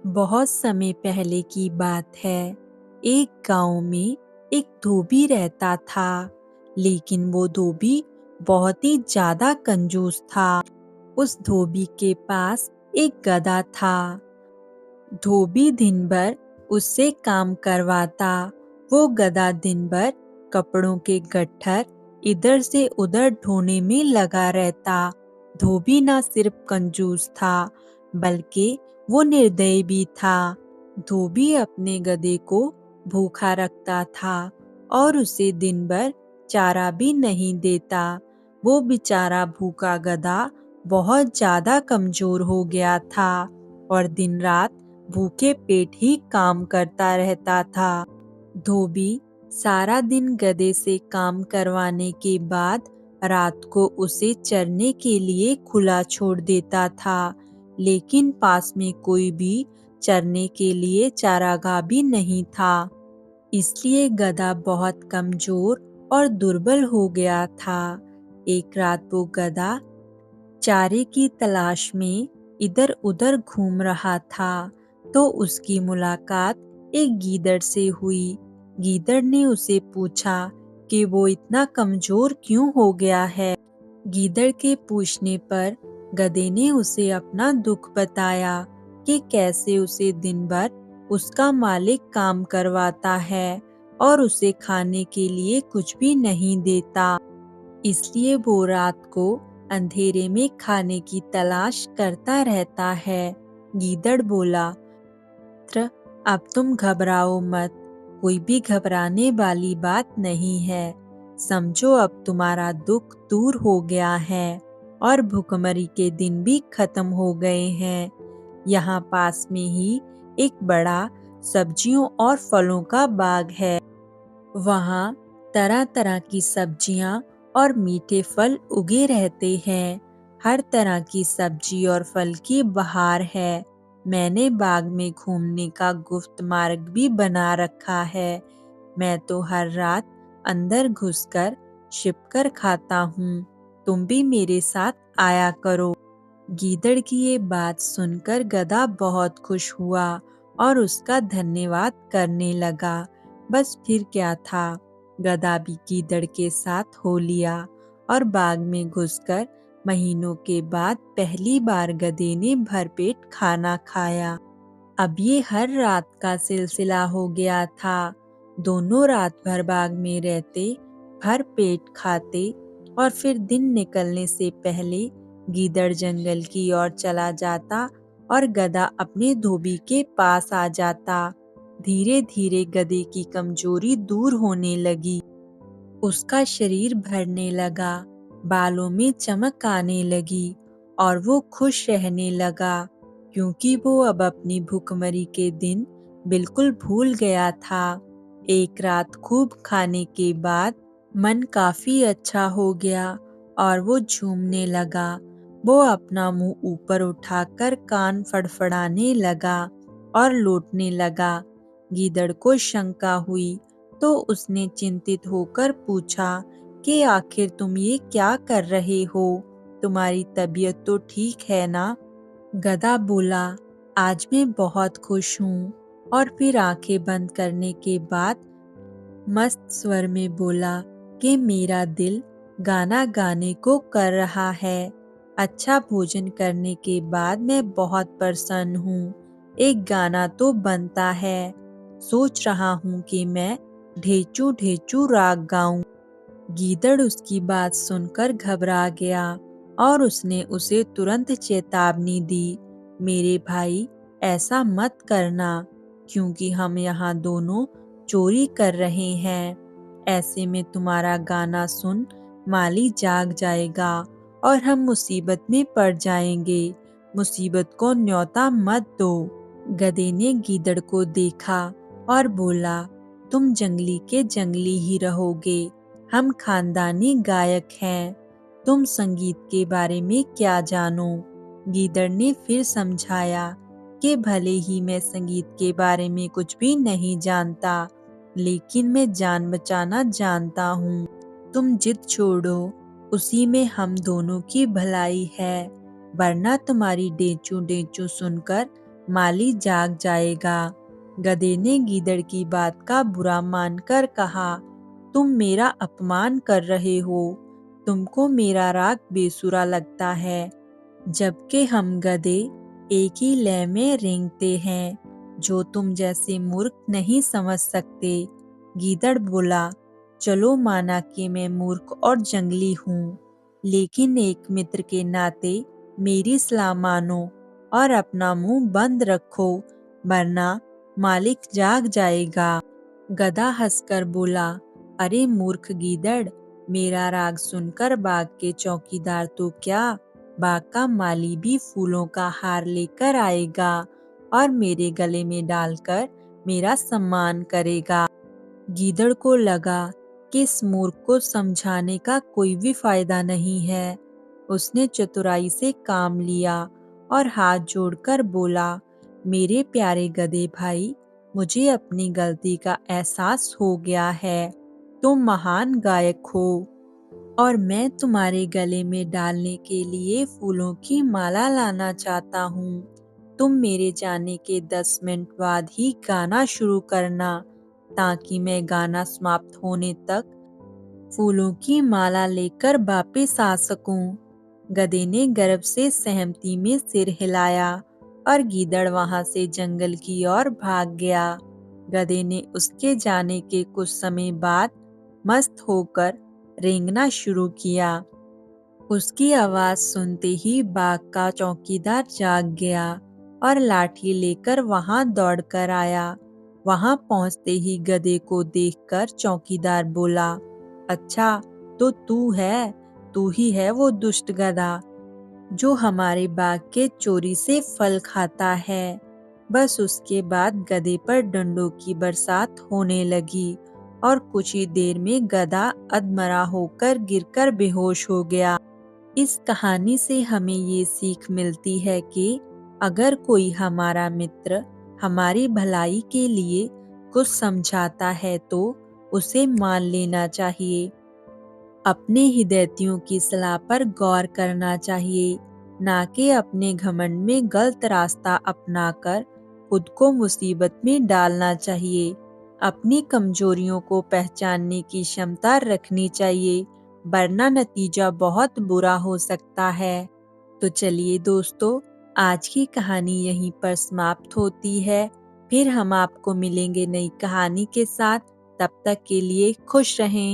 बहुत समय पहले की बात है। एक गांव में एक धोबी रहता था, लेकिन वो धोबी बहुत ही ज्यादा कंजूस था। उस धोबी के पास एक गधा था। धोबी दिन भर उससे काम करवाता। वो गधा दिन भर कपड़ों के गट्ठर इधर से उधर ढोने में लगा रहता। धोबी ना सिर्फ कंजूस था, बल्कि वो निर्दयी भी था। धोबी अपने गधे को भूखा रखता था और उसे दिन भर चारा भी नहीं देता। वो बेचारा भूखा गधा बहुत ज्यादा कमजोर हो गया था और दिन रात भूखे पेट ही काम करता रहता था। धोबी सारा दिन गधे से काम करवाने के बाद रात को उसे चरने के लिए खुला छोड़ देता था, लेकिन पास में कोई भी चरने के लिए चारागाह भी नहीं था। इसलिए गधा बहुत कमजोर और दुर्बल हो गया था। एक रात वो गधा चारे की तलाश में इधर उधर घूम रहा था, तो उसकी मुलाकात एक गीदड़ से हुई। गीदड़ ने उसे पूछा कि वो इतना कमजोर क्यों हो गया है। गीदड़ के पूछने पर गधे ने उसे अपना दुख बताया कि कैसे उसे दिन भर उसका मालिक काम करवाता है और उसे खाने के लिए कुछ भी नहीं देता। इसलिए वो रात को अंधेरे में खाने की तलाश करता रहता है। गीदड़ बोला, "मित्र, अब तुम घबराओ मत। कोई भी घबराने वाली बात नहीं है। समझो अब तुम्हारा दुख दूर हो गया है और भुखमरी के दिन भी खत्म हो गए हैं। यहाँ पास में ही एक बड़ा सब्जियों और फलों का बाग है। वहाँ तरह तरह की सब्जियाँ और मीठे फल उगे रहते हैं। हर तरह की सब्जी और फल की बहार है। मैंने बाग में घूमने का गुप्त मार्ग भी बना रखा है। मैं तो हर रात अंदर घुसकर छिपकर खाता हूँ। तुम भी मेरे साथ आया करो। गीदड़ की ये बात सुनकर गधा बहुत खुश हुआ और उसका धन्यवाद करने लगा। बस फिर क्या था, गधा भी गीदड़ के साथ हो लिया और बाग में घुसकर महीनों के बाद पहली बार गधे ने भरपेट खाना खाया। अब ये हर रात का सिलसिला हो गया था। दोनों रात भर बाग में रहते, भर पेट खाते और फिर दिन निकलने से पहले गीदड़ जंगल की ओर चला जाता और गधा अपने धोबी के पास आ जाता। धीरे धीरे गधे की कमजोरी दूर होने लगी। उसका शरीर भरने लगा, बालों में चमक आने लगी और वो खुश रहने लगा, क्योंकि वो अब अपनी भूखमरी के दिन बिल्कुल भूल गया था। एक रात खूब खाने के बाद मन काफी अच्छा हो गया और वो झूमने लगा। वो अपना मुंह ऊपर उठाकर कान फड़फड़ाने लगा और लौटने लगा। गीदड़ को शंका हुई, तो उसने चिंतित होकर पूछा कि आखिर तुम ये क्या कर रहे हो? तुम्हारी तबीयत तो ठीक है ना? गधा बोला, आज मैं बहुत खुश हूँ। और फिर आंखें बंद करने के बाद मस्त स्वर में बोला कि मेरा दिल गाना गाने को कर रहा है। अच्छा भोजन करने के बाद मैं बहुत प्रसन्न हूँ। एक गाना तो बनता है। सोच रहा हूँ कि मैं ढेचू ढेचू राग गाऊं। गीदड़ उसकी बात सुनकर घबरा गया और उसने उसे तुरंत चेतावनी दी, मेरे भाई, ऐसा मत करना, क्योंकि हम यहाँ दोनों चोरी कर रहे हैं। ऐसे में तुम्हारा गाना सुन माली जाग जाएगा और हम मुसीबत में पड़ जाएंगे। मुसीबत को न्योता मत दो। गधे ने गीदड़ को देखा और बोला, तुम जंगली के जंगली ही रहोगे। हम खानदानी गायक हैं। तुम संगीत के बारे में क्या जानो? गीदड़ ने फिर समझाया कि भले ही मैं संगीत के बारे में कुछ भी नहीं जानता, लेकिन मैं जान बचाना जानता हूँ। तुम जिद छोड़ो, उसी में हम दोनों की भलाई है, वरना तुम्हारी डेंचू डेंचू सुनकर माली जाग जाएगा। गधे ने गीदड़ की बात का बुरा मानकर कहा, तुम मेरा अपमान कर रहे हो। तुमको मेरा राग बेसुरा लगता है, जबकि हम गधे एक ही लय में रेंगते हैं, जो तुम जैसे मूर्ख नहीं समझ सकते। गीदड़ बोला, चलो माना कि मैं मूर्ख और जंगली हूँ, लेकिन एक मित्र के नाते मेरी सलाह मानो और अपना मुंह बंद रखो, वरना मालिक जाग जाएगा। गधा हंसकर बोला, अरे मूर्ख गीदड़, मेरा राग सुनकर बाग के चौकीदार तो क्या, बाग का माली भी फूलों का हार लेकर आएगा और मेरे गले में डालकर मेरा सम्मान करेगा। गीदड़ को लगा कि इस मूर्ख को समझाने का कोई भी फायदा नहीं है। उसने चतुराई से काम लिया और हाथ जोड़कर बोला, मेरे प्यारे गधे भाई, मुझे अपनी गलती का एहसास हो गया है। तुम महान गायक हो और मैं तुम्हारे गले में डालने के लिए फूलों की माला लाना चाहता हूँ। तुम मेरे जाने के 10 मिनट बाद ही गाना शुरू करना, ताकि मैं गाना समाप्त होने तक फूलों की माला लेकर वापस आ सकूं। गधे ने गर्व से सहमति में सिर हिलाया और गीदड़ वहां से जंगल की ओर भाग गया। गधे ने उसके जाने के कुछ समय बाद मस्त होकर रेंगना शुरू किया। उसकी आवाज सुनते ही बाग का चौकीदार जाग गया और लाठी लेकर वहां दौड़कर आया। वहां पहुंचते ही गधे को देखकर चौकीदार बोला, अच्छा, तो तू ही है वो दुष्ट गधा जो हमारे बाग के चोरी से फल खाता है। बस उसके बाद गधे पर डंडों की बरसात होने लगी और कुछ ही देर में गधा अधमरा होकर गिरकर बेहोश हो गया। इस कहानी से हमें ये सीख मिलती है कि अगर कोई हमारा मित्र हमारी भलाई के लिए कुछ समझाता है तो उसे मान लेना चाहिए। अपने हिदैतियों की सलाह पर गौर करना चाहिए, ना कि अपने घमंड में गलत रास्ता अपनाकर खुद को मुसीबत में डालना चाहिए। अपनी कमजोरियों को पहचानने की क्षमता रखनी चाहिए, वरना नतीजा बहुत बुरा हो सकता है। तो चलिए दोस्तों, आज की कहानी यहीं पर समाप्त होती है। फिर हम आपको मिलेंगे नई कहानी के साथ। तब तक के लिए खुश रहें।